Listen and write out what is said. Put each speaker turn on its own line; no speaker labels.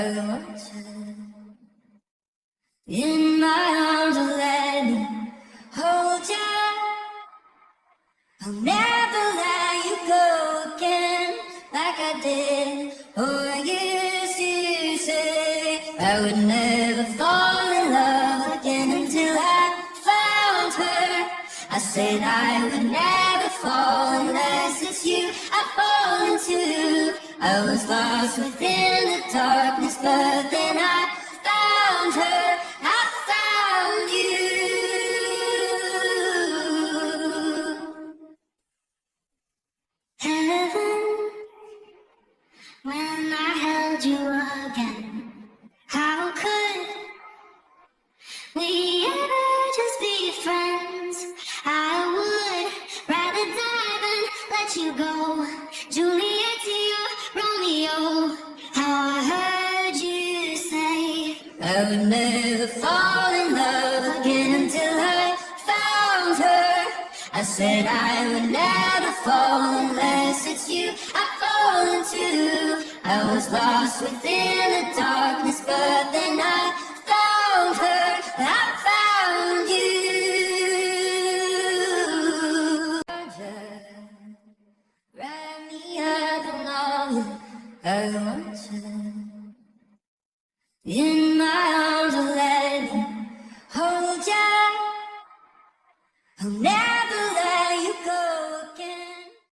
I want you in my arms, let me hold you. I'll never let you go again, like I did. Oh, I used to say I would never fall in love again until I found her. I said I would never fall unless it's you I fall into. I was lost within the darkness, but then I found her. I found you. Heaven, when I held you again, how could we ever just be friends? I would rather die than let you go. Juliet to your Romeo, how I heard you say I would never fall in love again until I found her. I said I would never fall unless it's you I fall into. I was lost within the darkness, but then I found her. I found you. Wrap me up in all I want you in my arms, let me hold you. I'll never